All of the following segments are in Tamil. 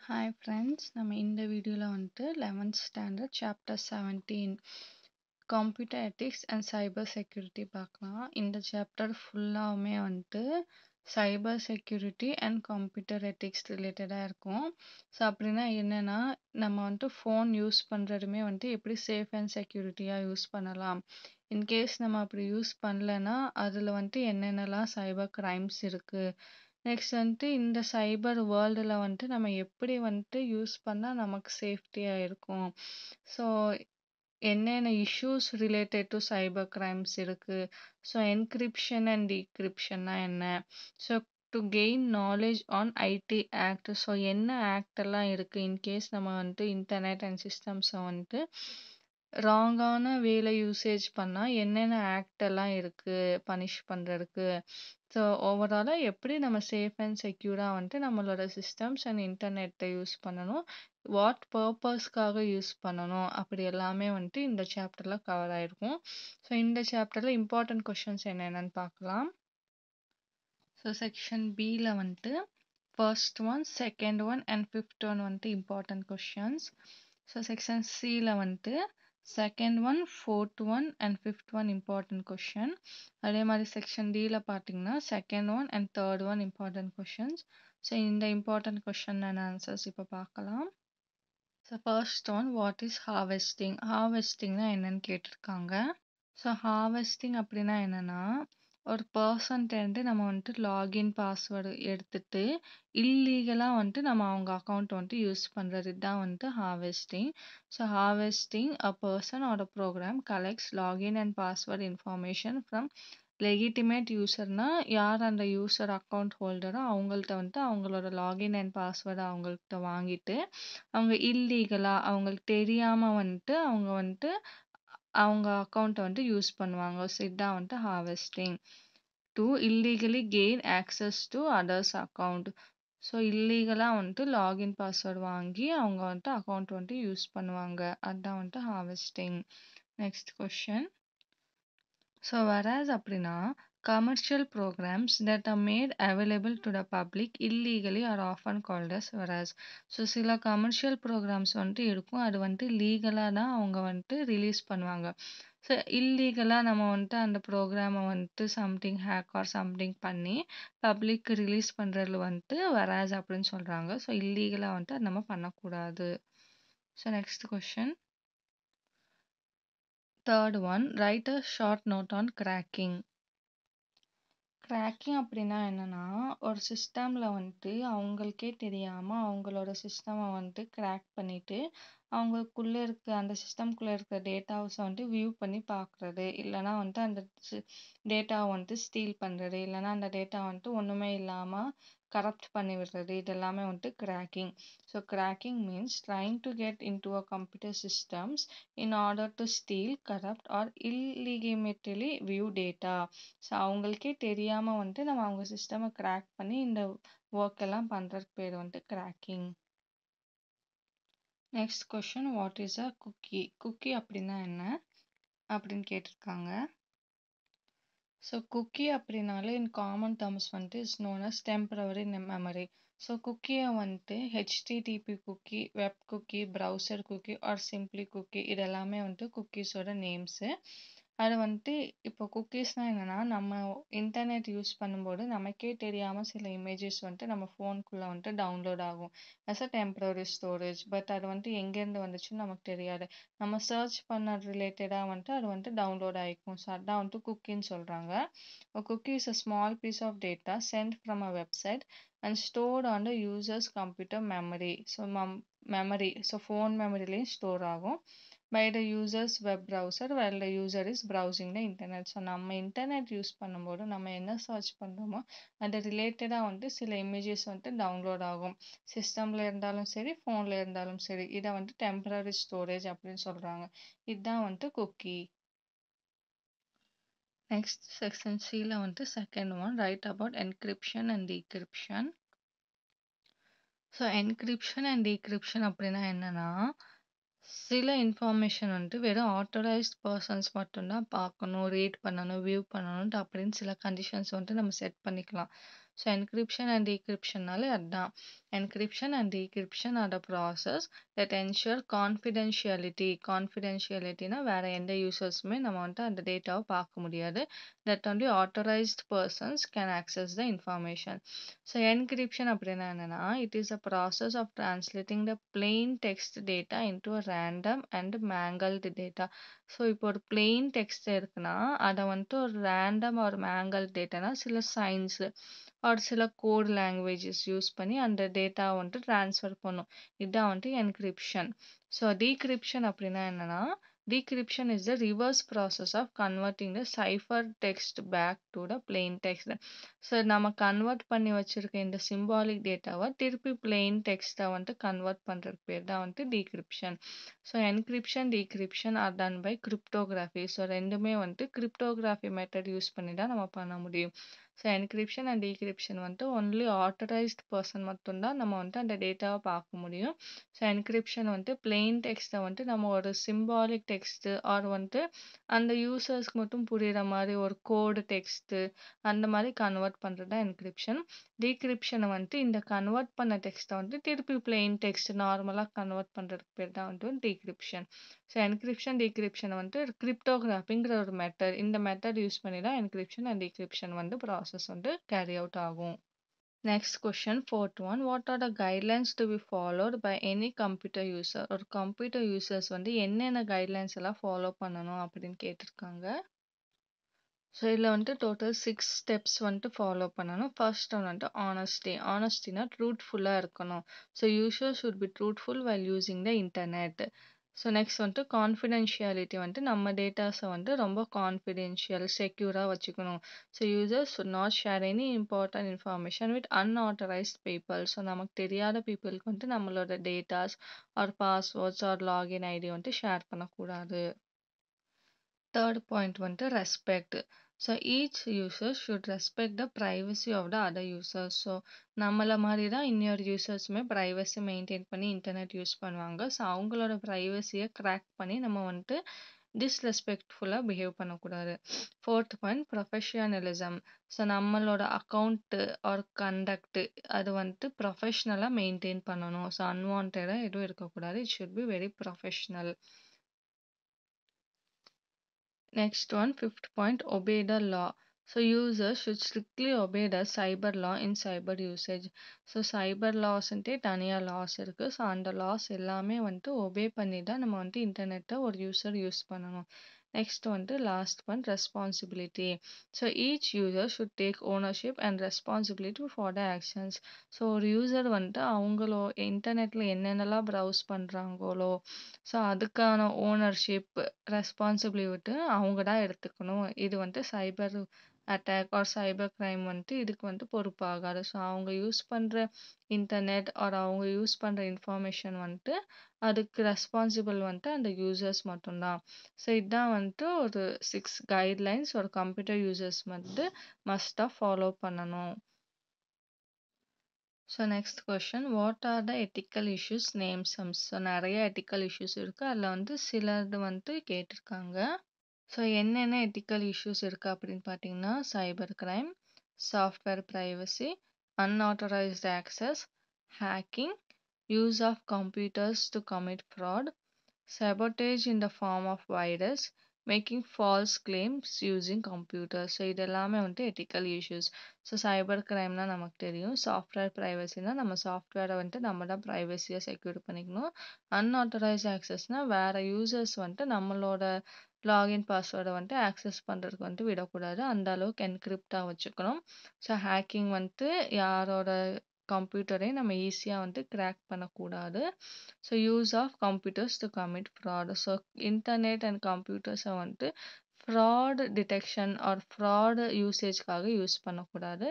ஹாய் ஃப்ரெண்ட்ஸ், நம்ம இந்த வீடியோவில் வந்துட்டு 11th standard chapter 17 computer ethics and cyber security பார்க்கலாம். இந்த சாப்டர் ஃபுல்லாகவுமே வந்துட்டு cyber security and computer ethics ரிலேட்டடாக இருக்கும். ஸோ அப்படின்னா என்னென்னா, நம்ம வந்துட்டு ஃபோன் யூஸ் பண்ணுறதுமே வந்துட்டு எப்படி சேஃப் அண்ட் செக்யூரிட்டியாக யூஸ் பண்ணலாம். இன்கேஸ் நம்ம அப்படி யூஸ் பண்ணலன்னா அதில் வந்துட்டு என்னென்னலாம் சைபர் க்ரைம்ஸ் இருக்குது. நெக்ஸ்ட் வந்துட்டு இந்த சைபர் வேர்ல்டில் வந்துட்டு நம்ம எப்படி வந்துட்டு யூஸ் பண்ணால் நமக்கு சேஃப்டியாக இருக்கும். ஸோ என்னென்ன issues related to cyber crimes இருக்குது. ஸோ என்கிரிப்ஷன் அண்ட் டீக்ரிப்ஷன்னா என்ன. So to gain knowledge on IT act. So என்ன ஆக்ட் எல்லாம் இருக்குது இன்கேஸ் நம்ம வந்துட்டு இன்டர்நெட் அண்ட் சிஸ்டம்ஸை வந்துட்டு ராங்கான வேலை யூசேஜ் பண்ணால் என்னென்ன ஆக்ட் எல்லாம் இருக்குது பனிஷ் பண்ணுறதுக்கு. ஸோ ஓவராலாக எப்படி நம்ம சேஃப் அண்ட் செக்யூராக வந்துட்டு நம்மளோட சிஸ்டம்ஸ் அண்ட் இன்டர்நெட்டை யூஸ் பண்ணணும், வாட் பர்பஸ்க்காக யூஸ் பண்ணணும், அப்படி எல்லாமே வந்துட்டு இந்த சாப்டரில் கவர் ஆகிருக்கும். ஸோ இந்த சாப்டரில் இம்பார்ட்டன்ட் கொஷின்ஸ் என்னென்னு பார்க்கலாம். ஸோ செக்ஷன் பியில் வந்துட்டு first one, second one and fifth one வந்துட்டு இம்பார்ட்டன்ட் கொஷின்ஸ். ஸோ செக்ஷன் சியில் வந்துட்டு second one, fourth one and fifth one important question. அதே மாதிரி செக்ஷன் டியில் பார்த்தீங்கன்னா second one and third one important questions. So இந்த இம்பார்ட்டன்ட் கொஷின் அண்ட் ஆன்சர்ஸ் இப்போ பார்க்கலாம். So first one, what is harvesting. ஹார்வெஸ்டிங்னா என்னன்னு கேட்டிருக்காங்க. ஸோ ஹார்வெஸ்டிங் அப்படின்னா என்னென்னா, ஒரு பர்சன்ட்டேருந்து நம்ம வந்துட்டு லாகின் பாஸ்வேர்டு எடுத்துட்டு இல்லீகலாக வந்துட்டு நம்ம அவங்க அக்கௌண்ட் வந்துட்டு யூஸ் பண்ணுறது தான் வந்துட்டு harvesting. So harvesting a person or a program collects login and password information from legitimate யூசர்னா யார் அந்த யூசர் அக்கௌண்ட் ஹோல்டரோ அவங்கள்ட்ட வந்துட்டு அவங்களோட லாகின் அண்ட் பாஸ்வேர்டை அவங்கள்ட்ட வாங்கிட்டு அவங்க இல்லீகலாக அவங்களுக்கு தெரியாமல் வந்துட்டு அவங்க அக்கௌண்ட்டை வந்துட்டு யூஸ் பண்ணுவாங்க. ஸோ இதுதான் வந்துட்டு harvesting. To illegally gain access to others account. So இல்லீகலாக வந்துட்டு லாகின் பாஸ்வேர்டு வாங்கி அவங்க வந்துட்டு அக்கௌண்ட் வந்துட்டு யூஸ் பண்ணுவாங்க. அதுதான் வந்துட்டு harvesting. Next question. So whereas அப்படின்னா commercial programs that are made available to the public illegally are often called as whereas. So சில கமர்ஷியல் ப்ரோக்ராம்ஸ் வந்துட்டு இருக்கும், அது வந்துட்டு லீகலாக தான் அவங்க வந்துட்டு ரிலீஸ் பண்ணுவாங்க. ஸோ இல்லீகலாக நம்ம வந்துட்டு அந்த ப்ரோக்ராமை வந்துட்டு சம்திங் ஹேக் ஆர் சம்திங் பண்ணி பப்ளிக் ரிலீஸ் பண்ணுறதுல வந்துட்டு whereas அப்படின்னு சொல்கிறாங்க. ஸோ இல்லீகலாக வந்துட்டு அது நம்ம பண்ணக்கூடாது. So next question. Third one, write a short note on cracking. Cracking அப்படின்னா என்னென்னா, ஒரு சிஸ்டமில் வந்துட்டு அவங்களுக்கே தெரியாமல் அவங்களோட சிஸ்டமை வந்துட்டு கிராக் பண்ணிவிட்டு அவங்களுக்குள்ளே இருக்க அந்த சிஸ்டம்குள்ளே இருக்க டேட்டாஸை வந்துட்டு வியூ பண்ணி பார்க்குறது, இல்லைனா வந்துட்டு அந்த டேட்டாவை வந்துட்டு ஸ்டீல் பண்ணுறது, இல்லைனா அந்த டேட்டா வந்துட்டு ஒன்றுமே இல்லாமல் கரப்ட் பண்ணி விடுறது, இது எல்லாமே வந்துட்டு cracking. So cracking means trying to get into a computer systems in order to steal, corrupt or illegitimately view data. So அவங்களுக்கே தெரியாமல் வந்துட்டு நம்ம அவங்க சிஸ்டமை கிராக் பண்ணி இந்த ஒர்க் எல்லாம் பண்ணுறதுக்கு பேர் வந்துட்டு cracking. Next question, what is a cookie. Cookie அப்படின்னா என்ன அப்படின்னு கேட்டிருக்காங்க. ஸோ குக்கி அப்படின்னாலே இன் காமன் டேர்ம்ஸ் வந்துட்டு is known as temporary memory. So குக்கியை வந்துட்டு HTTP cookie, web cookie, browser cookie or simply cookie, இது எல்லாமே வந்துட்டு குக்கீஸோட நேம்ஸு. அது வந்துட்டு இப்போ குக்கீஸ்னால் என்னென்னா, நம்ம இன்டர்நெட் யூஸ் பண்ணும்போது நமக்கே தெரியாமல் சில இமேஜஸ் வந்துட்டு நம்ம ஃபோனுக்குள்ளே வந்துட்டு டவுன்லோட் ஆகும் as a temporary storage. But அது வந்துட்டு எங்கேருந்து வந்துச்சுன்னு நமக்கு தெரியாது. நம்ம சர்ச் பண்ண ரிலேட்டடாக வந்துட்டு அது வந்துட்டு டவுன்லோட் ஆகிக்கும். ஸோ அதான் வந்துட்டு குக்கின்னு சொல்கிறாங்க. Cookie is a small piece of data sent from a website and stored on the user's computer memory. So memory, so phone மெமரிலையும் ஸ்டோர் ஆகும் by the user's web browser while the user is browsing the internet. So நம்ம இன்டர்நெட் யூஸ் பண்ணும்போது நம்ம என்ன சர்ச் பண்ணுறோமோ அது ரிலேட்டடாக வந்துட்டு சில இமேஜஸ் வந்துட்டு டவுன்லோட் ஆகும். சிஸ்டமில் இருந்தாலும் சரி, ஃபோனில் இருந்தாலும் சரி. இதை வந்துட்டு டெம்பரரி ஸ்டோரேஜ் அப்படின்னு சொல்கிறாங்க. இதுதான் வந்துட்டு குக்கி. நெக்ஸ்ட் செக்ஷன் சியில் வந்துட்டு second one, right about encryption and decryption. So encryption and decryption அப்படின்னா என்னென்னா, சில இன்ஃபர்மேஷன் வந்துட்டு வெறும் ஆத்தரைஸ்ட் பர்சன்ஸ் மட்டும்தான் பார்க்கணும், ரீட் பண்ணணும், வியூ பண்ணணுன்ட்டு அப்படின்னு சில கண்டிஷன்ஸ் வந்துட்டு நம்ம செட் பண்ணிக்கலாம். ஸோ என்கிரிப்ஷன் அண்ட் டீக்ரிப்ஷன்னாலே அதுதான். Encryption and decryption are the process that ensure confidentiality. கான்ஃபிடென்ஷியாலிட்டினா வேற எந்த யூசர்ஸுமே நம்ம வந்துட்டு அந்த டேட்டாவை பார்க்க முடியாது. That only authorized persons can access the information. So encryption அப்படின்னா என்னன்னா, it is a process of translating the plain text data into a random and mangled data. So இப்போ ஒரு plain text இருக்குன்னா அதை வந்துட்டு ஒரு ரேண்டம் ஒரு மேங்கல் டேட்டானா சில சயின்ஸ் ஒரு சில கோட் லாங்குவேஜஸ் யூஸ் பண்ணி அந்த டேட்டா வந்துட்டு ட்ரான்ஸ்ஃபர் பண்ணும். இதுதான் வந்துட்டு என்கிரிப்ஷன். ஸோ டீக்ரிப்ஷன் அப்படின்னா என்னன்னா, decryption is the reverse process of converting the cipher text back to the plain text. So நம்ம கன்வெர்ட் பண்ணி வச்சிருக்க இந்த சிம்பாலிக் டேட்டாவை திருப்பி பிளெயின் டெக்ஸ்ட்டை வந்துட்டு கன்வெர்ட் பண்ணுறதுக்கு பேர் தான் வந்துட்டு decryption. So encryption decryption are done by cryptography. So ரெண்டுமே வந்துட்டு கிரிப்டோகிராஃபி மெத்தட் யூஸ் பண்ணி தான் நம்ம பண்ண முடியும். ஸோ என்கிரிப்ஷன் அண்ட் டீக்ரிப்ஷன் வந்துட்டு ஒன்லி ஆத்தரைஸ்ட் பர்சன் மட்டும்தான் நம்ம வந்துட்டு அந்த டேட்டாவை பார்க்க முடியும். ஸோ என்கிரிப்ஷன் வந்துட்டு பிளெயின் டெக்ஸ்ட்டை வந்துட்டு நம்ம ஒரு சிம்பாலிக் டெக்ஸ்ட்டு ஆர் வந்துட்டு அந்த யூசர்ஸ்க்கு மட்டும் புரியுற மாதிரி ஒரு கோடு டெக்ஸ்ட்டு அந்த மாதிரி கன்வெர்ட் பண்ணுறது தான் என்கிரிப்ஷன். டீக்ரிப்ஷனை வந்துட்டு இந்த கன்வெர்ட் பண்ண டெக்ஸ்ட்டை வந்துட்டு திருப்பி பிளெயின் டெக்ஸ்ட் நார்மலாக கன்வெர்ட் பண்ணுறதுக்கு பேர் தான் வந்துட்டு டீக்ரிப்ஷன். ஸோ என்கிரிப்ஷன் டீக்ரிப்ஷனை வந்துட்டு கிரிப்டோகிராஃபிங்கிற ஒரு மெத்தட், இந்த மெத்தட் யூஸ் பண்ணி தான் என்கிரிப்ஷன் அண்ட் டீக்ரிப்ஷன் வந்து ப்ராசஸ் வந்து கேரி அவுட் ஆகும். Next question, fourth one. What are the guidelines to be followed by any computer user? ஒரு computer users வந்து என்னென்ன guidelines எல்லாம் ஃபாலோ பண்ணணும் அப்படின்னு கேட்டிருக்காங்க. ஸோ இதில் வந்துட்டு டோட்டல் 6 ஸ்டெப்ஸ் வந்துட்டு ஃபாலோ பண்ணணும். ஃபர்ஸ்ட் ஒன் வந்துட்டு ஆனஸ்டி. ஆனஸ்டினா ட்ரூத்ஃபுல்லாக இருக்கணும். So user should be truthful while using the internet. So next வந்துட்டு கான்ஃபிடென்ஷியாலிட்டி வந்துட்டு நம்ம டேட்டாஸை வந்து ரொம்ப கான்ஃபிடென்ஷியல் செக்யூராக வச்சுக்கணும். So users should not share any important information with unauthorized people. So நமக்கு தெரியாத பீப்புளுக்கு வந்துட்டு நம்மளோட datas or passwords or login ID வந்துட்டு ஷேர் பண்ணக்கூடாது. தேர்ட் பாயிண்ட் வந்துட்டு respect. So each user should respect the privacy of the other users. So நம்மளை மாதிரி தான் இன்னொரு யூசர்ஸுமே ப்ரைவசி மெயின்டைன் பண்ணி இன்டர்நெட் யூஸ் பண்ணுவாங்க. ஸோ அவங்களோட ப்ரைவசியை கிராக் பண்ணி நம்ம வந்துட்டு டிஸ்ரெஸ்பெக்ட்ஃபுல்லாக பிஹேவ் பண்ணக்கூடாது. Fourth point professionalism. ஸோ நம்மளோட அக்கௌண்ட்டு ஆர் கண்டக்ட் அது வந்துட்டு ப்ரொஃபஷ்னலாக மெயின்டைன் பண்ணணும். ஸோ அன்வான்டாக எதுவும் இருக்கக்கூடாது. It should be very professional. Next one, fifth point, obey the law. So users should strictly obey the cyber law in cyber usage. So cyber laws தனியாக லாஸ் இருக்கு. ஸோ அந்த லாஸ் எல்லாமே வந்துட்டு ஒபே பண்ணி தான் நம்ம வந்துட்டு இன்டர்நெட்டை ஒரு யூசர் யூஸ் பண்ணணும். நெக்ஸ்ட் வந்துட்டு last one responsibility. So each user should take ownership and responsibility for the actions. So ஒரு யூசர் வந்துட்டு அவங்களோ இன்டர்நெட்டில் என்னென்னலாம் ப்ரௌஸ் பண்ணுறாங்களோ ஸோ அதுக்கான ஓனர்ஷிப் ரெஸ்பான்சிபிலிட்டி அவங்க தான் எடுத்துக்கணும். இது வந்துட்டு cyber attack or cyber crime வந்துட்டு இதுக்கு வந்துட்டு பொறுப்பாகாது. ஸோ அவங்க யூஸ் பண்ணுற இன்டர்நெட் ஆர் அவங்க யூஸ் பண்ணுற இன்ஃபர்மேஷன் வந்துட்டு அதுக்கு ரெஸ்பான்சிபிள் வந்துட்டு அந்த யூசர்ஸ் மட்டும்தான். ஸோ இதுதான் வந்துட்டு ஒரு 6 கைட்லைன்ஸ் ஒரு கம்ப்யூட்டர் யூசர்ஸ் வந்து மஸ்ட்டாக ஃபாலோ பண்ணணும். So next question, what are the ethical issues name sums. So நிறைய எத்திக்கல் இஷ்யூஸ் இருக்குது. அதில் வந்து சிலது வந்துட்டு கேட்டிருக்காங்க. ஸோ என்னென்ன எத்திக்கல் இஷ்யூஸ் இருக்குது அப்படின்னு பார்த்தீங்கன்னா, cyber crime, software privacy, unauthorized access, hacking, use of computers to commit fraud, sabotage in the form of virus, making false claims using computer. So இது எல்லாமே வந்துட்டு எத்திக்கல் இஷ்யூஸ். ஸோ சைபர் கிரைம்னா நமக்கு தெரியும். சாஃப்ட்வேர் ப்ரைவசினா நம்ம சாஃப்ட்வேரை வந்துட்டு நம்ம தான் ப்ரைவசியாக செக்யூர் பண்ணிக்கணும். அன்ஆத்தரைஸ்ட் ஆக்சஸ்னால் வேறு யூசர்ஸ் வந்துட்டு நம்மளோட லாகின் பாஸ்வேர்டை வந்துட்டு ஆக்சஸ் பண்ணுறதுக்கு வந்துட்டு விடக்கூடாது. அந்த அளவுக்கு என்கிரிப்டாக வச்சுக்கணும். ஸோ ஹேக்கிங் வந்துட்டு யாரோட கம்ப்யூட்டரையும் நம்ம ஈஸியாக வந்துட்டு கிராக் பண்ணக்கூடாது. So use of computers to commit fraud. So internet and கம்ப்யூட்டர்ஸை வந்துட்டு ஃப்ராட் டிடெக்ஷன் ஆர் ஃப்ராட் யூசேஜ்க்காக யூஸ் பண்ணக்கூடாது.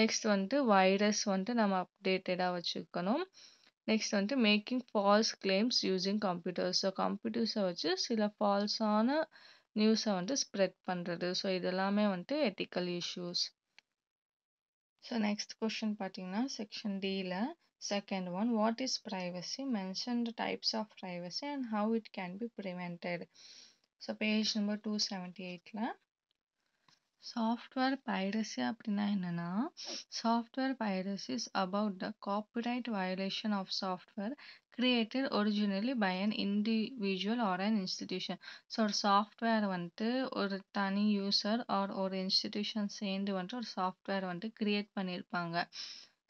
நெக்ஸ்ட் வந்துட்டு வைரஸ் வந்துட்டு நம்ம அப்டேட்டடாக வச்சுக்கணும். நெக்ஸ்ட் வந்துட்டு making false claims using computers. So கம்ப்யூட்டர்ஸை வச்சு சில ஃபால்ஸான நியூஸை வந்துட்டு ஸ்ப்ரெட் பண்ணுறது. ஸோ இதெல்லாமே வந்துட்டு ethical issues. So next question பார்த்தீங்கன்னா செக்ஷன் டியில் second one, what is privacy, mention the types of privacy and how it can be prevented. So page number 278. Software piracy அப்படின்னா என்னன்னா, software piracy is about the copyright violation of software created originally by an individual or an institution. So ஒரு சாஃப்ட்வேர் வந்துட்டு ஒரு தனி யூசர் ஆர் ஒரு இன்ஸ்டிடியூஷன் சேர்ந்து வந்துட்டு ஒரு சாஃப்ட்வேர் வந்துட்டு கிரியேட் பண்ணியிருப்பாங்க.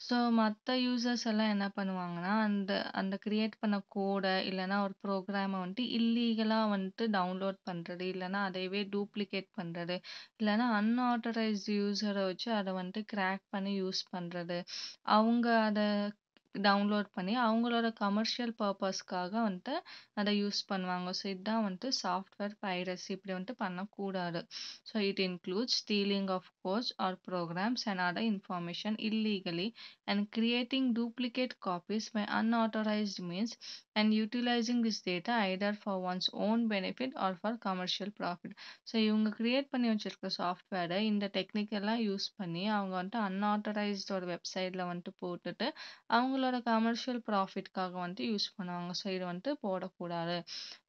ஸோ மற்ற யூசர்ஸ் எல்லாம் என்ன பண்ணுவாங்கன்னா, அந்த அந்த கிரியேட் பண்ண கோட இல்லைன்னா ஒரு ப்ரோக்ராமை வந்துட்டு இல்லீகலாக வந்துட்டு டவுன்லோட் பண்ணுறது, இல்லைன்னா அதையவே டூப்ளிகேட் பண்ணுறது, இல்லைன்னா அன்ஆத்தரைஸ்டு யூசரை வச்சு அதை வந்துட்டு கிராக் பண்ணி யூஸ் பண்ணுறது, அவங்க அதை டவுன்லோட் பண்ணி அவங்களோட கமர்ஷியல் பர்பஸ்க்காக வந்துட்டு அதை யூஸ் பண்ணுவாங்க. ஸோ இதுதான் வந்துட்டு சாஃப்ட்வேர் பைரசி. இப்படி வந்துட்டு பண்ணக்கூடாது. So it includes stealing of codes or programs and other information illegally and creating duplicate copies by unauthorized means and utilizing this data either for one's own benefit or for commercial profit. So இவங்க கிரியேட் பண்ணி வச்சிருக்க சாஃப்ட்வேரை இந்த டெக்னிக்கெல்லாம் யூஸ் பண்ணி அவங்க வந்துட்டு அன்ஆத்தரைஸ்டு ஒரு வெப்சைட்டில் வந்துட்டு போட்டுட்டு அவங்களோட கமர்ஷியல் ப்ராஃபிட்காக வந்துட்டு யூஸ் பண்ணுவாங்க. ஸோ இது வந்துட்டு போடக்கூடாது.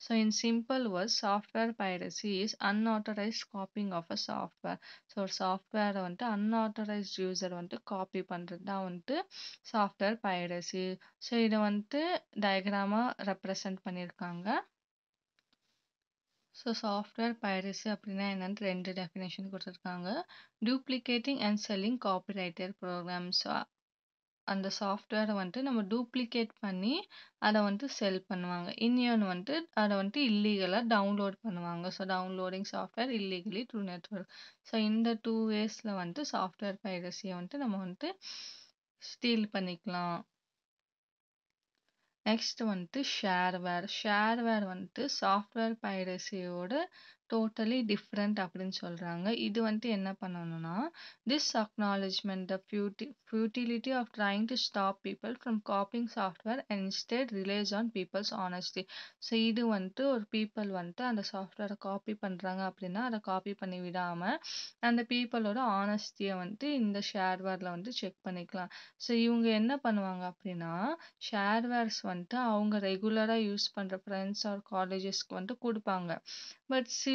So in simple words software piracy is unauthorised copying of a software. So ஒரு சாஃப்ட்வேரை வந்துட்டு அன்ஆத்தரைஸ்ட் யூசர் வந்துட்டு காப்பி பண்ணுறது தான் வந்துட்டு சாஃப்ட்வேர் பைரசி. ஸோ இதை வந்துட்டு டயக்ராமாக ரெப்ரசன்ட் பண்ணியிருக்காங்க. ஸோ சாஃப்ட்வேர் பைரசி அப்படின்னா என்னன்னு 2 டெஃபினேஷன் கொடுத்துருக்காங்க. Duplicating and selling copyrighted programs. அந்த சாஃப்ட்வேரை வந்துட்டு நம்ம டூப்ளிகேட் பண்ணி அதை வந்துட்டு செல் பண்ணுவாங்க. இன்னொன்று வந்துட்டு அதை வந்துட்டு இல்லீகலாக டவுன்லோட் பண்ணுவாங்க. So downloading software illegally through network. So இந்த 2 வேஸில் வந்துட்டு சாஃப்ட்வேர் பைரசியை வந்துட்டு நம்ம வந்துட்டு ஸ்டீல் பண்ணிக்கலாம். நெக்ஸ்ட் வந்துட்டு ஷேர்வேர். ஷேர்வேர் வந்துட்டு சாஃப்ட்வேர் பைரசியோட டோட்டலி டிஃப்ரெண்ட் அப்படின்னு சொல்கிறாங்க. இது வந்துட்டு என்ன பண்ணணும்னா, this acknowledgement the futility of trying to stop people from copying software and instead relies on people's honesty. So இது வந்துட்டு ஒரு பீப்புள் வந்துட்டு அந்த சாஃப்ட்வேரை காப்பி பண்ணுறாங்க அப்படின்னா அதை காப்பி பண்ணி விடாமல் அந்த பீப்புளோட ஆனஸ்டியை வந்துட்டு இந்த ஷேர்வேரில் வந்து செக் பண்ணிக்கலாம். ஸோ இவங்க என்ன பண்ணுவாங்க அப்படின்னா, ஷேர்வேர்ஸ் வந்துட்டு அவங்க ரெகுலராக யூஸ் பண்ணுற ஃப்ரெண்ட்ஸ் ஆர் காலேஜஸ்க்கு வந்துட்டு கொடுப்பாங்க. பட் சில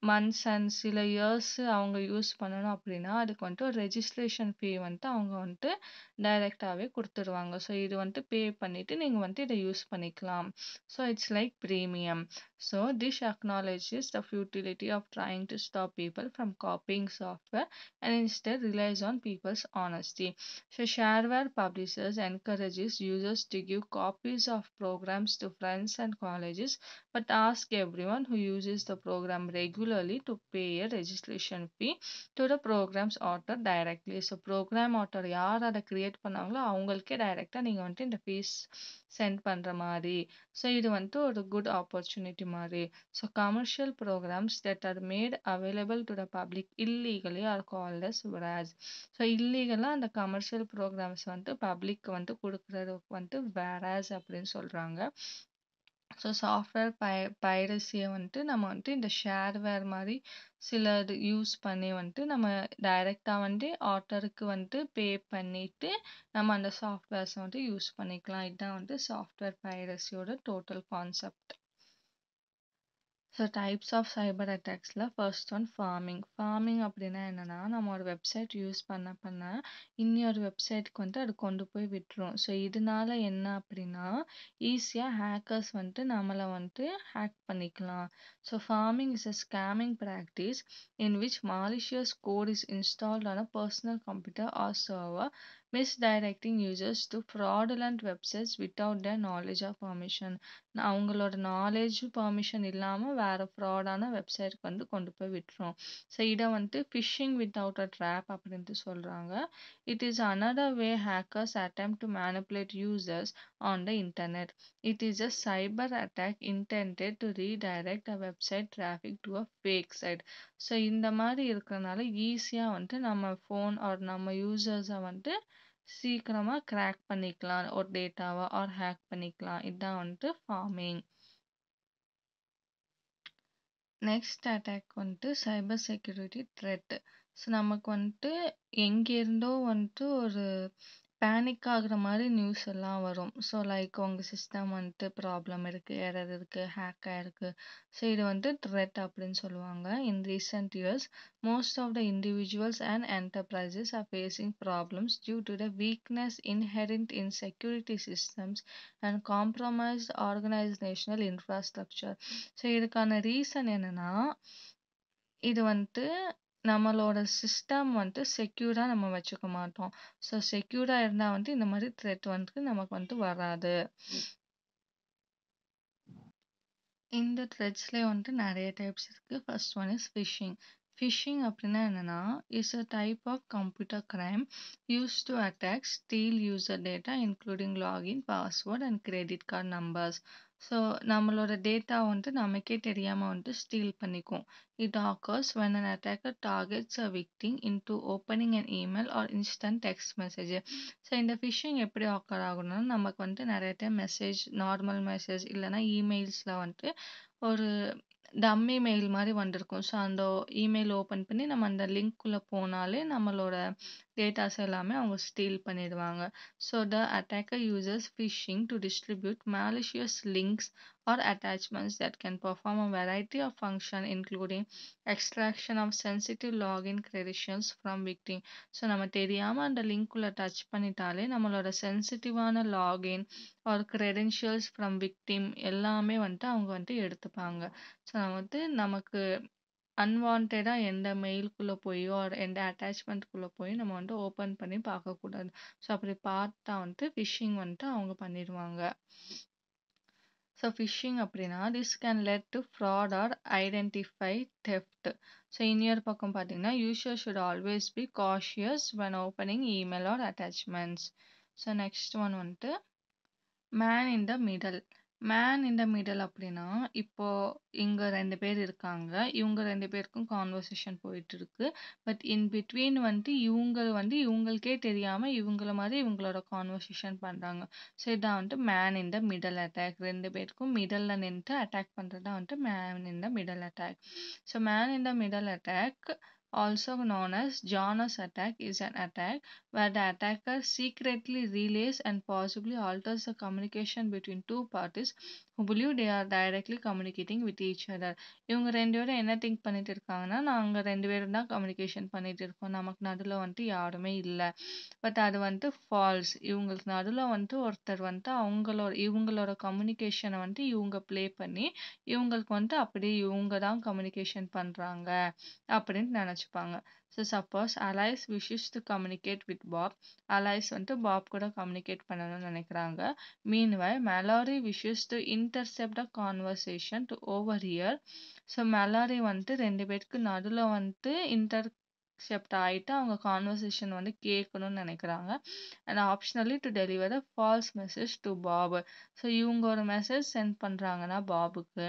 மந்த்ஸ் அண்ட் சில இயர்ஸ் அவங்க யூஸ் பண்ணணும் அப்படின்னா அதுக்கு வந்துட்டு ஒரு ரெஜிஸ்ட்ரேஷன் ஃபீ வந்துட்டு அவங்க வந்துட்டு டைரெக்டாகவே கொடுத்துருவாங்க. ஸோ இது வந்துட்டு பே பண்ணிவிட்டு நீங்கள் வந்துட்டு இதை யூஸ் பண்ணிக்கலாம். So it's like premium. So this acknowledges the futility of trying to stop people from copying software and instead relies on people's honesty. So shareware publishers encourages users to give copies of programs to friends and colleges, but ask everyone who uses the program regularly to pay a registration fee to the program's author directly. So program author யார் அதை கிரியேட் பண்ணாங்களோ அவங்களுக்கே டைரெக்டாக நீங்கள் வந்துட்டு இந்த ஃபீஸ் சென்ட் பண்ணுற மாதிரி. ஸோ இது வந்துட்டு ஒரு குட் ஆப்பர்ச்சுனிட்டி மாதிரி. So commercial programs that are made available to the public illegally are called as warez. So இல்லீகலாக அந்த கமர்ஷியல் ப்ரோக்ராம்ஸ் வந்துட்டு பப்ளிக் வந்துட்டு கொடுக்குறதுக்கு வந்துட்டு வேராஸ் அப்படின்னு சொல்கிறாங்க. ஸோ சாஃப்ட்வேர் பைரசியை வந்துட்டு நம்ம வந்துட்டு இந்த ஷேர்வேர் மாதிரி சில இது யூஸ் பண்ணி வந்துட்டு நம்ம டைரெக்டாக வந்துட்டு ஆத்தருக்கு வந்துட்டு பே பண்ணிவிட்டு நம்ம அந்த சாஃப்ட்வேர்ஸை வந்துட்டு யூஸ் பண்ணிக்கலாம். இதுதான் வந்து சாஃப்ட்வேர் பைரசியோட total concept. So types of cyber அட்டாக்ஸில் ஃபர்ஸ்ட் ஒன் ஃபார்மிங் அப்படின்னா என்னென்னா, நம்ம ஒரு வெப்சைட் யூஸ் பண்ண இன்னொரு வெப்சைட்டுக்கு வந்துட்டு அது கொண்டு போய் விட்டுரும். ஸோ இதனால என்ன அப்படின்னா, ஈஸியாக ஹேக்கர்ஸ் வந்துட்டு நம்மளை வந்துட்டு ஹேக் பண்ணிக்கலாம். So pharming is a scamming practice in which malicious code is installed on a personal computer or server, misdirecting users to fraudulent websites without their knowledge or permission. அவங்களோட நாலேஜ் பர்மிஷன் இல்லாமல் வேறு ஃப்ராடான வெப்சைட்க்கு வந்து கொண்டு போய் விட்டுரும். ஸோ இதை வந்துட்டு ஃபிஷிங் வித்தவுட் அ ட்ராப் அப்படின்ட்டு சொல்கிறாங்க. It is another way hackers attempt to manipulate users on the internet. It is a cyber attack intended to redirect a website traffic to a fake site. So இந்த மாதிரி இருக்கிறனால ஈஸியாக வந்துட்டு நம்ம ஃபோன் ஆர் நம்ம யூசர்ஸை வந்துட்டு சீக்கிரமாக கிராக் பண்ணிக்கலாம், ஒரு டேட்டாவை ஆர் ஹேக் பண்ணிக்கலாம். இதுதான் வந்துட்டு ஃபார்மிங். நெக்ஸ்ட் அட்டாக் வந்துட்டு சைபர் செக்யூரிட்டி த்ரெட். ஸோ நமக்கு வந்துட்டு எங்கேருந்தோ வந்துட்டு ஒரு பேனிக் ஆகுற மாரி நியூஸ் எல்லாம் வரும். ஸோ லைக் உங்க சிஸ்டம் வந்துட்டு ப்ராப்ளம் இருக்கு, எரர் இருக்கு, ஹேக் ஆயிருக்கு. ஸோ இது வந்து த்ரெட் அப்படின்னு சொல்லுவாங்க. In recent years, most of the individuals and enterprises are facing problems due to the weakness inherent in security systems and compromised organisational infrastructure. So இதுக்கான ரீசன் என்னன்னா, இது வந்துட்டு நம்மளோட சிஸ்டம் வந்துட்டு செக்யூரா நம்ம வச்சுக்க மாட்டோம். ஸோ செக்யூரா இருந்தா வந்துட்டு இந்த மாதிரி த்ரெட் வந்துட்டு நமக்கு வந்துட்டு வராது. இந்த த்ரெட்ஸ்லேயே வந்துட்டு நிறைய டைப்ஸ் இருக்கு. First one is phishing. Phishing அப்படின்னா என்னன்னா, is a type of computer crime use to attack steal user data including login password and credit card numbers. So நம்மளோட டேட்டா வந்துட்டு நமக்கே தெரியாமல் வந்துட்டு ஸ்டீல் பண்ணிக்கும். It occurs when an attacker targets a victim into opening an email or instant text message. So இந்த ஃபிஷிங் எப்படி ஆக்கர் ஆகணும்னா, நமக்கு வந்துட்டு நிறைய டைம் மெசேஜ், நார்மல் மெசேஜ் இல்லைன்னா இமெயில்ஸில் வந்துட்டு ஒரு டம்மி மெயில் மாதிரி வந்திருக்கும். ஸோ அந்த இமெயில் ஓப்பன் பண்ணி நம்ம அந்த லிங்க்குள்ளே போனாலே நம்மளோட டேட்டாஸ் எல்லாமே அவங்க ஸ்டீல் பண்ணிடுவாங்க. So the attacker uses phishing to distribute malicious links or attachments that can perform a variety of functions including extraction of sensitive login credentials from victim. So நம்ம தெரியாமல் அந்த லிங்க்குள்ளே டச் பண்ணிட்டாலே நம்மளோட சென்சிட்டிவான லாகின் ஒரு credentials ஃப்ரம் விக்டிம் எல்லாமே வந்துட்டு அவங்க வந்துட்டு எடுத்துப்பாங்க. ஸோ வந்து நமக்கு அன்வான்டா எந்த மெயிலுக்குள்ளே போயோ எந்த அட்டாச்மெண்ட்குள்ளே போய் நம்ம வந்துட்டு ஓப்பன் பண்ணி பார்க்கக்கூடாது. ஸோ அப்படி பார்த்தா வந்துட்டு ஃபிஷிங் வந்துட்டு அவங்க பண்ணிடுவாங்க. ஸோ ஃபிஷிங் அப்படின்னா this can lead to fraud or identify theft. So இன்னொரு பக்கம் பார்த்தீங்கன்னா user should always be cautious when opening email or attachments. So next one வந்துட்டு man in the middle. Man in the middle அப்படின்னா, இப்போ இங்க 2 பேர் இருக்காங்க. இவங்க 2 பேருக்கும் கான்வர்சேஷன் போயிட்டு இருக்கு. பட் இன் பிட்வீன் வந்துட்டு இவங்க வந்து இவங்களுக்கே தெரியாம இவங்கள மாதிரி இவங்களோட கான்வர்சேஷன் பண்றாங்க. ஸோ இதான் வந்துட்டு man in the middle attack. 2 பேருக்கும் மிடல்ல நின்று அட்டாக் பண்றது தான் வந்துட்டு man in the middle attack. So man in the middle attack, also known as Janus attack, is an attack where the attacker secretly relays and possibly alters the communication between two parties who believe they are directly communicating with each other. இவங்க 2 பேரும் என்ன திங்க் பண்ணிட்டு இருக்காங்கன்னா, நாங்கள் 2 பேரும் தான் கம்யூனிகேஷன் பண்ணிட்டு இருக்கோம், நமக்கு நடுவில் வந்துட்டு யாருமே இல்லை. பட் அது வந்துட்டு ஃபால்ஸ். இவங்களுக்கு நடுவில் வந்துட்டு ஒருத்தர் வந்துட்டு இவங்களோட கம்யூனிகேஷனை வந்துட்டு இவங்க ப்ளே பண்ணி இவங்களுக்கு வந்துட்டு அப்படியே இவங்க தான் கம்யூனிகேஷன் பண்ணுறாங்க அப்படின்னு நினச்சிப்பாங்க. So suppose Alice wishes to communicate with Bob. Alice வந்துட்டு பாப் கூட கம்யூனிகேட் பண்ணணும்னு நினைக்கிறாங்க. Meanwhile Mallory wishes to intercept a conversation to over here. So Mallory வந்துட்டு 2 பேருக்கு நடுவில் வந்துட்டு இன்டர்செப்ட் ஆகிட்டு அவங்க கான்வர்சேஷன் வந்து கேட்கணும்னு நினைக்கிறாங்க. And optionally to deliver a false message to pop. So இவங்க ஒரு மெசேஜ் சென்ட் பண்ணுறாங்கன்னா பாபுக்கு,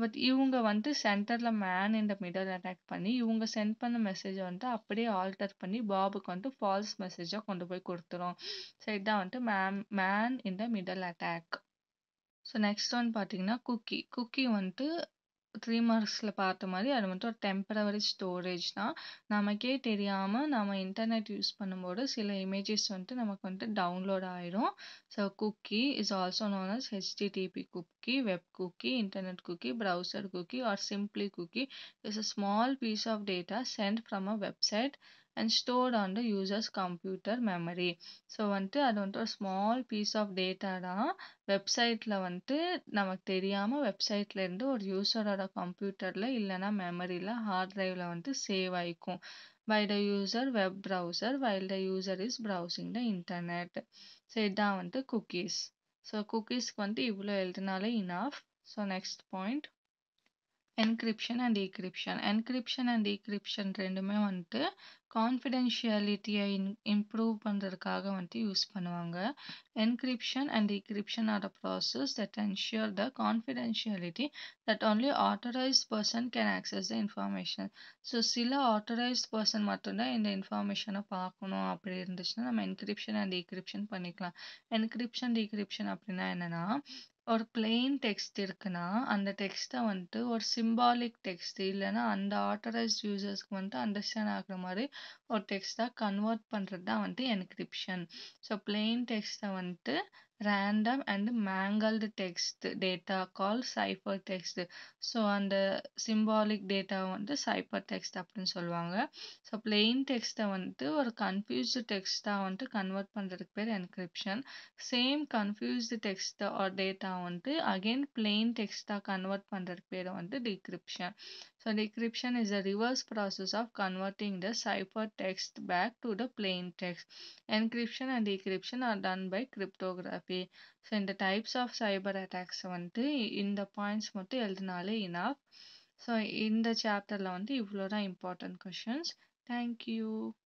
பட் இவங்க வந்துட்டு சென்டரில் மேன் இந்த மிடல் அட்டாக் பண்ணி இவங்க சென்ட் பண்ண மெசேஜை வந்துட்டு அப்படியே ஆல்டர் பண்ணி பாபுக்கு வந்துட்டு ஃபால்ஸ் மெசேஜாக கொண்டு போய் கொடுத்துரும். ஸோ இதான் வந்துட்டு man in the middle attack. So next one பார்த்தீங்கன்னா குக்கி. குக்கி வந்துட்டு 3 மார்க்ஸில் பார்த்த மாதிரி அது வந்துட்டு ஒரு டெம்பரவரி ஸ்டோரேஜ் தான். நமக்கே தெரியாமல் நம்ம இன்டர்நெட் யூஸ் பண்ணும்போது சில இமேஜஸ் வந்துட்டு நமக்கு வந்துட்டு டவுன்லோட் ஆயிடும். So cookie is also known as HTTP cookie, web cookie, internet cookie, browser cookie, or simply cookie is a small piece of data sent from a website and stored on the user's computer memory. So வந்துட்டு அது வந்துட்டு ஒரு ஸ்மால் பீஸ் ஆஃப் டேட்டா தான். வெப்சைட்டில் வந்துட்டு நமக்கு தெரியாமல் வெப்சைட்லேருந்து ஒரு யூசரோட கம்ப்யூட்டரில் இல்லைன்னா மெமரியில் ஹார்ட் டிரைவில் வந்துட்டு சேவ் ஆகிக்கும் by the user web browser while the user is browsing the internet. So இதான் வந்துட்டு குக்கீஸ். ஸோ குக்கீஸ்க்கு வந்துட்டு இவ்வளோ எழுதினாலே enough. So next point encryption and decryption. Encryption and decryption ரெண்டுமே வந்துட்டு கான்ஃபிடென்ஷியாலிட்டியை இம்ப்ரூவ் பண்ணுறதுக்காக வந்துட்டு யூஸ் பண்ணுவாங்க. Encryption and decryption are a process that ensure the confidentiality that only authorized person can access the information. So சில ஆத்தரைஸ்ட் பர்சன் மட்டும்தான் இந்த இன்ஃபர்மேஷனை பார்க்கணும் அப்படி இருந்துச்சுன்னா நம்ம என்கிரிப்ஷன் அண்ட் டீக்ரிப்ஷன் பண்ணிக்கலாம். என்கிரிப்ஷன் டீக்ரிப்ஷன் அப்படின்னா என்னன்னா, ஒரு பிளெயின் டெக்ஸ்ட் இருக்குன்னா அந்த டெக்ஸ்ட்டை வந்துட்டு ஒரு சிம்பாலிக் டெக்ஸ்ட் இல்லைன்னா அந்த ஆத்தரைஸ்ட் யூசர்ஸ்க்கு வந்துட்டு அண்டர்ஸ்டாண்ட் ஆகுற மாதிரி ஒரு டெக்ஸ்ட்டா கன்வெர்ட் பண்றது தான் என்கிரிப்ஷன். ஸோ பிளெயின் டெக்ஸ்ட்ட random and mangled text data call cipher text. So அந்த சிம்பாலிக் டேட்டா சைஃபர் டெக்ஸ்ட் அப்படின்னு சொல்லுவாங்க. ஸோ பிளெயின் டெக்ஸ்ட்டை ஒரு கன்ஃபியூஸ்டு டெக்ஸ்ட்டாக கன்வெர்ட் பண்ணுறதுக்கு பேர் encryption. Same confused text or data again plain டெக்ஸ்ட்டாக கன்வெர்ட் பண்ணுறதுக்கு பேர் decryption. So decryption is a reverse process of converting the ciphertext back to the plain text. Encryption and decryption are done by cryptography. So இந்த டைப்ஸ் ஆஃப் சைபர் அட்டாக்ஸ் இந்த பாயிண்ட்ஸ் மட்டும் எழுதினாலே இனஃப். ஸோ இந்த சாப்டரில் இவ்வளோ தான் இம்பார்ட்டன்ட் கொஷின்ஸ். தேங்க்யூ.